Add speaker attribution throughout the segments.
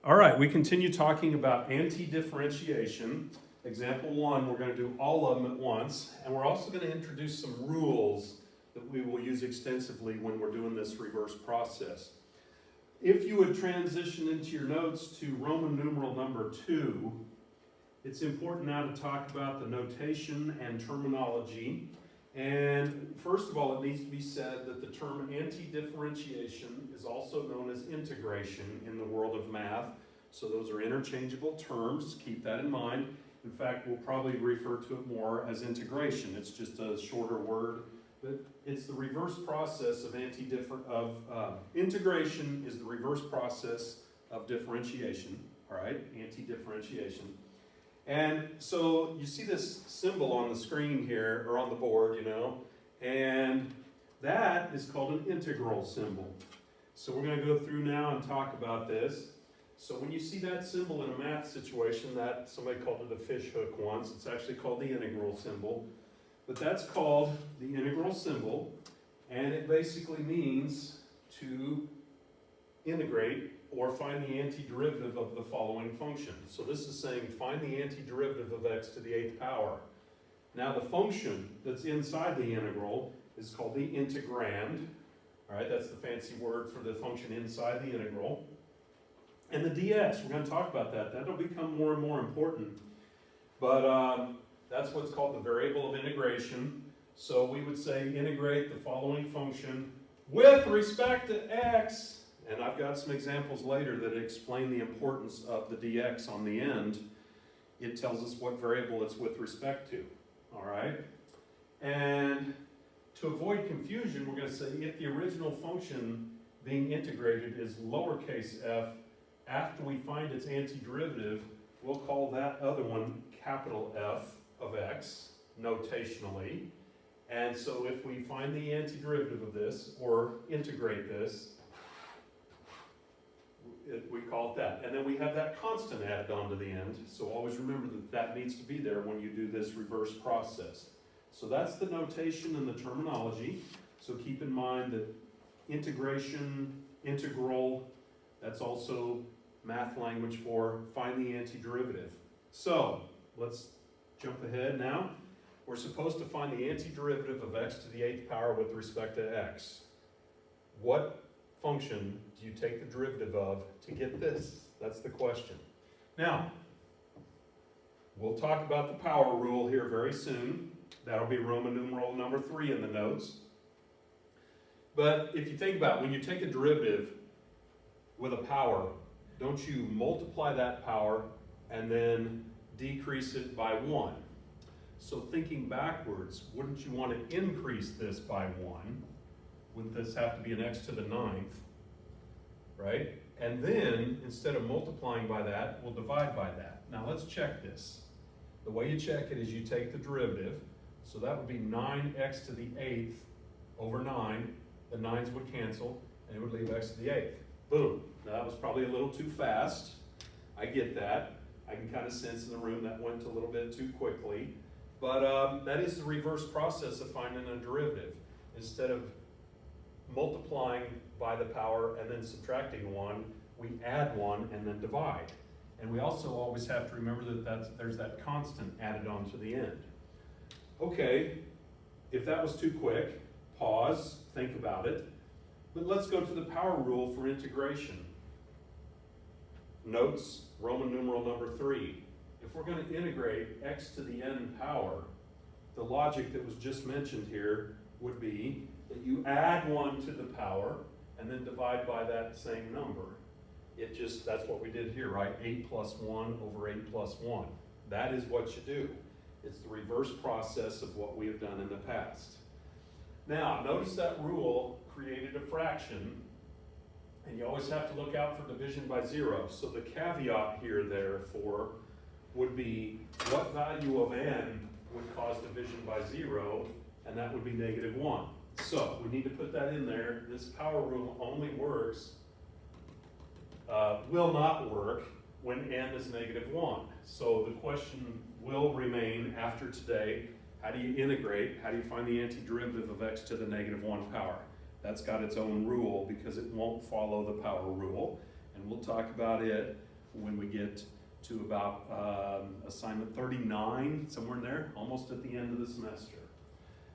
Speaker 1: All right, we continue talking about anti-differentiation. Example 1, we're going to do all of them at once, and we're also going to introduce some rules that we will use extensively when we're doing this reverse process. If you would transition into your notes to Roman numeral number 2, it's important now to talk about the notation and terminology. And first of all, it needs to be said that the term anti-differentiation is also known as integration in the world of math. So those are interchangeable terms. Keep that in mind. In fact, we'll probably refer to it more as integration. It's just a shorter word, but it's the reverse process of integration is the reverse process of differentiation. All right, anti-differentiation. And so you see this symbol on the screen here, or on the board, and that is called an integral symbol. So we're going to go through now and talk about this. So when you see that symbol in a math situation, that somebody called it a fish hook once, it's actually called the integral symbol. But that's called the integral symbol, and it basically means to integrate or find the antiderivative of the following function. So this is saying find the antiderivative of x to the 8th power. Now the function that's inside the integral is called the integrand. All right, that's the fancy word for the function inside the integral. And the dx, we're going to talk about that. That'll become more and more important. But that's what's called the variable of integration. So we would say integrate the following function with respect to x. And I've got some examples later that explain the importance of the dx on the end. It tells us what variable it's with respect to. All right? And to avoid confusion, we're going to say if the original function being integrated is lowercase f, after we find its antiderivative, we'll call that other one capital F of x, notationally. And so if we find the antiderivative of this, or integrate this, we call it that. And then we have that constant added on to the end. So always remember that that needs to be there when you do this reverse process. So that's the notation and the terminology. So keep in mind that integration, integral, that's also math language for find the antiderivative. So let's jump ahead now. We're supposed to find the antiderivative of x to the 8th power with respect to x. What function do you take the derivative of to get this? That's the question. Now, we'll talk about the power rule here very soon. That'll be Roman numeral number 3 in the notes. But if you think about it, when you take a derivative with a power, don't you multiply that power and then decrease it by 1? So thinking backwards, wouldn't you want to increase this by 1? Wouldn't this have to be an x to the 9th, right? And then, instead of multiplying by that, we'll divide by that. Now let's check this. The way you check it is you take the derivative, so that would be 9x to the 8th over 9. The 9's would cancel, and it would leave x to the 8th. Boom. Now that was probably a little too fast. I get that. I can kind of sense in the room that went a little bit too quickly. But that is the reverse process of finding a derivative. Instead of multiplying by the power and then subtracting 1, we add 1 and then divide. And we also always have to remember that there's that constant added on to the end. Okay, if that was too quick, pause, think about it. But let's go to the power rule for integration. Notes, Roman numeral number 3. If we're going to integrate x to the n power, the logic that was just mentioned here would be that you add 1 to the power and then divide by that same number. That's what we did here, right? 8 plus 1 over 8 plus 1. That is what you do. It's the reverse process of what we have done in the past. Now, notice that rule created a fraction, and you always have to look out for division by 0. So the caveat here, therefore, would be what value of n would cause division by 0, and that would be -1. So we need to put that in there. This power rule only works, will not work when n is -1. So the question will remain after today, how do you integrate? How do you find the antiderivative of x to the -1 power? That's got its own rule because it won't follow the power rule, and we'll talk about it when we get to about assignment 39, somewhere in there, almost at the end of the semester.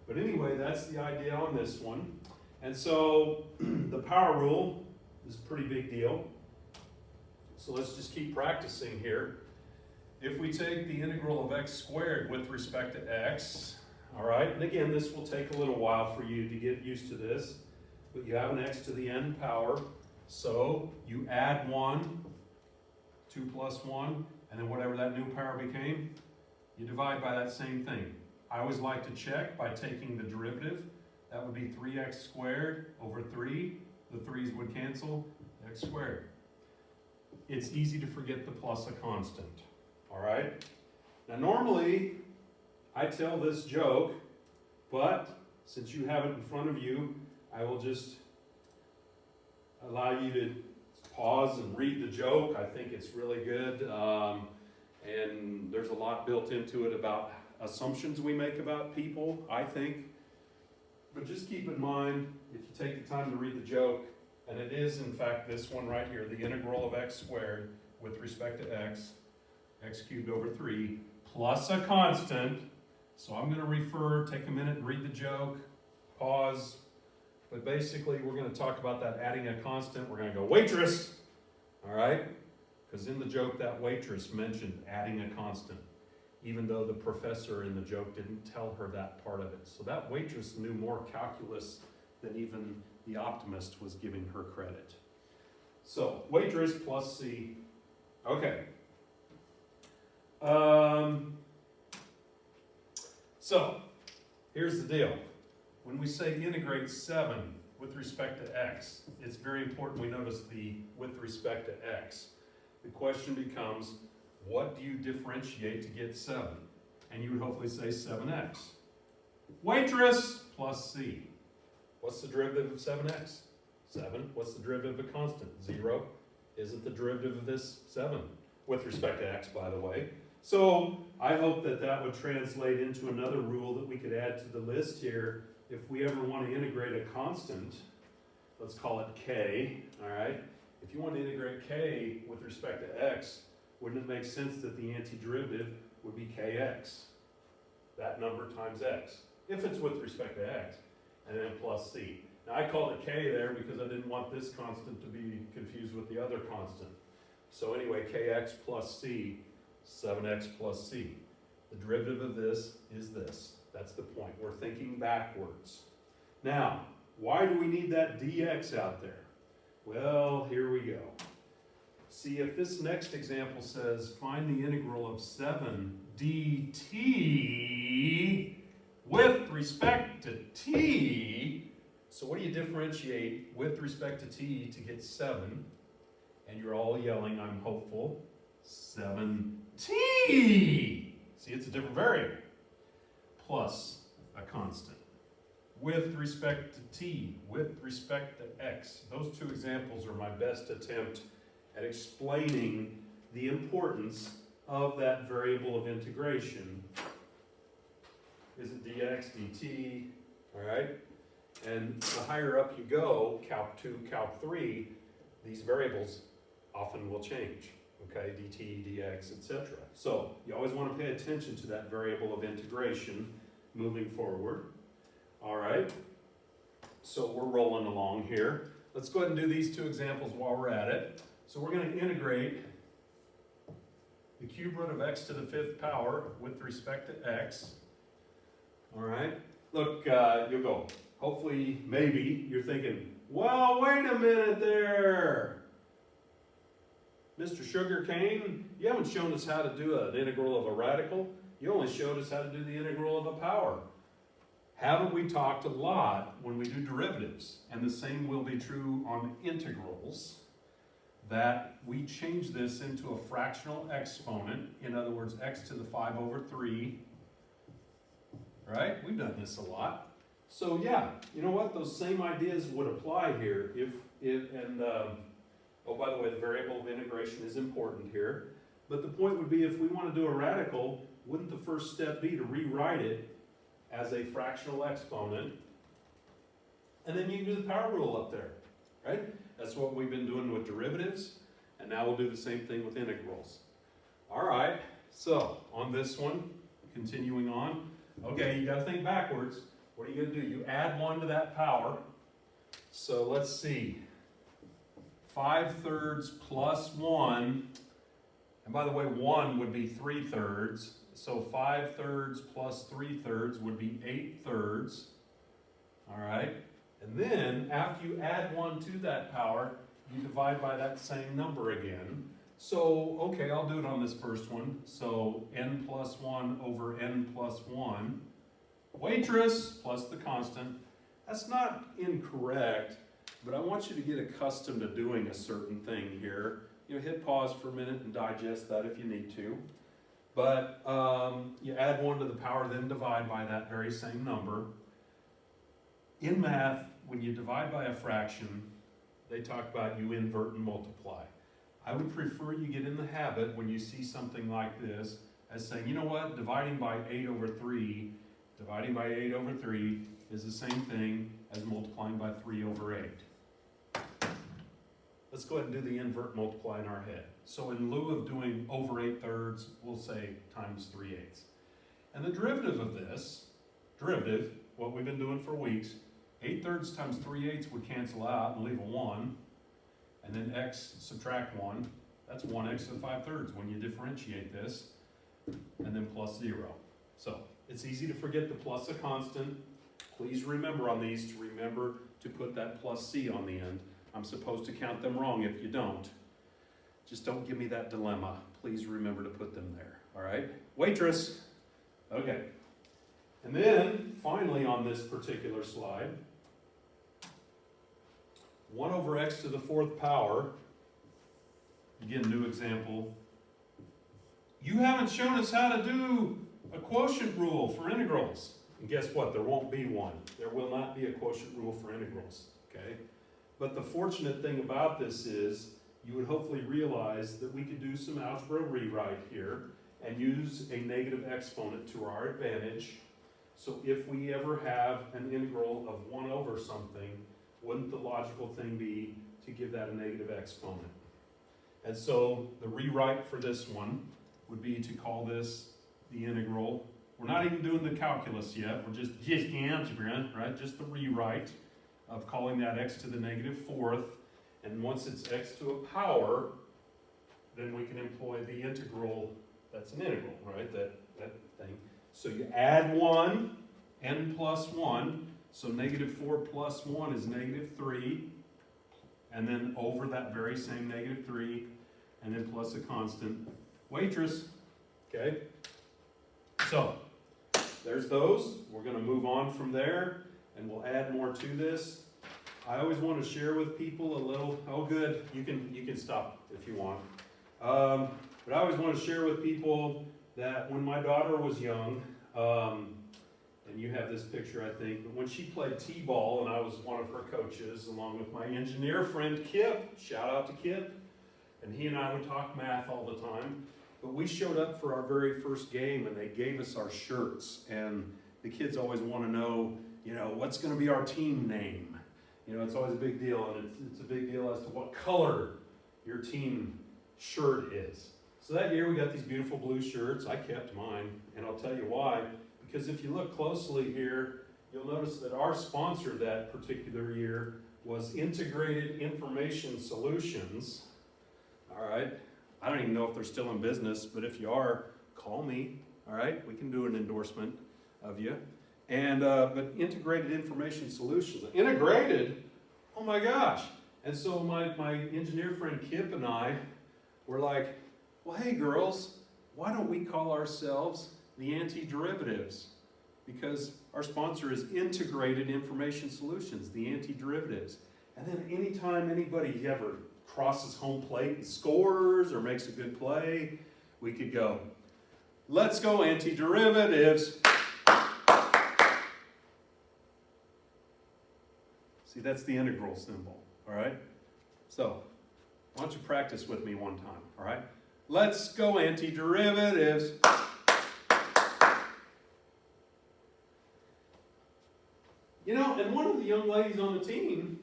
Speaker 1: But anyway, that's the idea on this one. And so the power rule is a pretty big deal. So let's just keep practicing here. If we take the integral of x squared with respect to x, all right, and again, this will take a little while for you to get used to this, but you have an x to the n power, so you add 1, 2 plus 1, and then whatever that new power became, you divide by that same thing. I always like to check by taking the derivative. That would be 3x squared over 3. The 3's would cancel, x squared. It's easy to forget the plus a constant, all right? Now normally, I tell this joke, but since you have it in front of you, I will just allow you to pause and read the joke. I think it's really good, and there's a lot built into it about assumptions we make about people, I think. But just keep in mind, if you take the time to read the joke, and it is in fact this one right here, the integral of x squared with respect to x, x cubed over 3, plus a constant. So I'm going to take a minute and read the joke, pause, but basically we're going to talk about that adding a constant. We're going to go waitress, all right? Because in the joke that waitress mentioned adding a constant, even though the professor in the joke didn't tell her that part of it. So that waitress knew more calculus than even the optimist was giving her credit. So waitress plus c, okay. So, here's the deal. When we say integrate 7 with respect to x, it's very important we notice the with respect to x. The question becomes, what do you differentiate to get 7? And you would hopefully say 7x. Waitress plus c. What's the derivative of 7x? 7. What's the derivative of a constant? 0. Isn't the derivative of this 7? With respect to x, by the way. So I hope that that would translate into another rule that we could add to the list here. If we ever want to integrate a constant, let's call it k, all right? If you want to integrate k with respect to x, wouldn't it make sense that the antiderivative would be kx? That number times x, if it's with respect to x, and then plus c. Now I called it k there because I didn't want this constant to be confused with the other constant. So anyway, kx plus c, 7x plus c. The derivative of this is this. That's the point. We're thinking backwards. Now, why do we need that dx out there? Well, here we go. See, if this next example says, find the integral of 7 dt with respect to t, so what do you differentiate with respect to t to get 7? And you're all yelling, I'm hopeful, 7t. See, it's a different variable. Plus a constant. With respect to t, with respect to x. Those two examples are my best attempt at explaining the importance of that variable of integration. Is it dx, dt, all right? And the higher up you go, calc 2, calc 3, these variables often will change, okay? dt, dx, etc. So you always want to pay attention to that variable of integration moving forward. All right, so we're rolling along here. Let's go ahead and do these two examples while we're at it. So we're going to integrate the cube root of x to the 5th power with respect to x. All right, look, you'll go. Hopefully, maybe, you're thinking, well, wait a minute there. Mr. Sugarcane, you haven't shown us how to do an integral of a radical. You only showed us how to do the integral of a power. Haven't we talked a lot when we do derivatives, and the same will be true on integrals, that we change this into a fractional exponent, in other words, x to the 5 over 3, right? We've done this a lot. So yeah, you know what? Those same ideas would apply here oh, by the way, the variable of integration is important here. But the point would be, if we want to do a radical, wouldn't the first step be to rewrite it as a fractional exponent? And then you can do the power rule up there, right? That's what we've been doing with derivatives. And And now we'll do the same thing with integrals. All right, so on this one, continuing on, okay, you gotta think backwards. What are you gonna do? You add 1 to that power. So let's see, 5/3 plus 1, and by the way, 1 would be 3/3. So 5/3 plus 3/3 would be 8/3. All right, and then after you add 1 to that power, you divide by that same number again. So, okay, I'll do it on this first one. So n plus 1 over n plus 1. Waitress plus the constant. That's not incorrect, but I want you to get accustomed to doing a certain thing here. You know, hit pause for a minute and digest that if you need to. But you add 1 to the power, then divide by that very same number. In math, when you divide by a fraction, they talk about you invert and multiply. I would prefer you get in the habit when you see something like this as saying, you know what, dividing by 8 over 3 is the same thing as multiplying by 3 over 8. Let's go ahead and do the invert multiply in our head. So in lieu of doing over 8/3, we'll say times 3/8. And the derivative of this, what we've been doing for weeks, 8/3 times 3/8 would cancel out and leave a 1. And then x subtract 1, that's 1x to the 5/3 when you differentiate this, and then plus 0. So it's easy to forget the plus a constant. Please remember on these to remember to put that plus c on the end. I'm supposed to count them wrong if you don't. Just don't give me that dilemma. Please remember to put them there, all right? Waitress. Okay. And then, finally on this particular slide, 1 over x to the 4th power. Again, new example. You haven't shown us how to do a quotient rule for integrals. And guess what? There won't be one. There will not be a quotient rule for integrals, okay? But the fortunate thing about this is you would hopefully realize that we could do some algebra rewrite here and use a negative exponent to our advantage. So if we ever have an integral of 1 over something, wouldn't the logical thing be to give that a negative exponent? And so the rewrite for this one would be to call this the integral. We're not even doing the calculus yet, we're just algebra, right? Just the rewrite of calling that x to the negative 4th. And once it's x to a power, then we can employ the integral. That's an integral, right? That thing. So you add 1, n plus 1. So negative 4 plus 1 is negative 3. And then over that very same negative 3, and then plus a constant. Waitress. Okay? So, there's those. We're going to move on from there, and we'll add more to this. I always want to share with people a little, oh good, you can stop if you want. But I always want to share with people that when my daughter was young, and you have this picture I think, but when she played t-ball and I was one of her coaches along with my engineer friend Kip, shout out to Kip, and he and I would talk math all the time, but we showed up for our very first game and they gave us our shirts, and the kids always want to know, you know, what's going to be our team name? You know, it's always a big deal, and it's a big deal as to what color your team shirt is. So that year we got these beautiful blue shirts. I kept mine, and I'll tell you why. Because if you look closely here, you'll notice that our sponsor that particular year was Integrated Information Solutions. All right. I don't even know if they're still in business, but if you are, call me. All right. We can do an endorsement of you. And but Integrated Information Solutions, integrated. Oh my gosh! And so my engineer friend Kip and I were like, well, hey girls, why don't we call ourselves the Antiderivatives? Because our sponsor is Integrated Information Solutions, the Antiderivatives. And then anytime anybody ever crosses home plate and scores or makes a good play, we could go, let's go Antiderivatives. See, that's the integral symbol, all right? So, why don't you practice with me one time, all right? Let's go Antiderivatives. You know, and one of the young ladies on the team,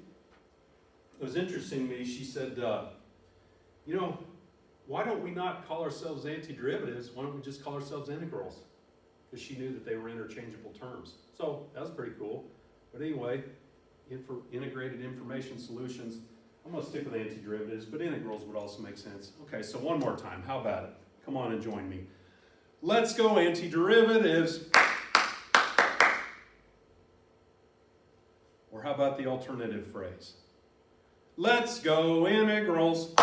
Speaker 1: it was interesting to me, she said, You know, why don't we not call ourselves antiderivatives? Why don't we just call ourselves integrals? Because she knew that they were interchangeable terms. So that was pretty cool. But anyway, integrated information solutions. I'm going to stick with antiderivatives, but integrals would also make sense. Okay, so one more time. How about it? Come on and join me. Let's go antiderivatives. Or how about the alternative phrase? Let's go integrals.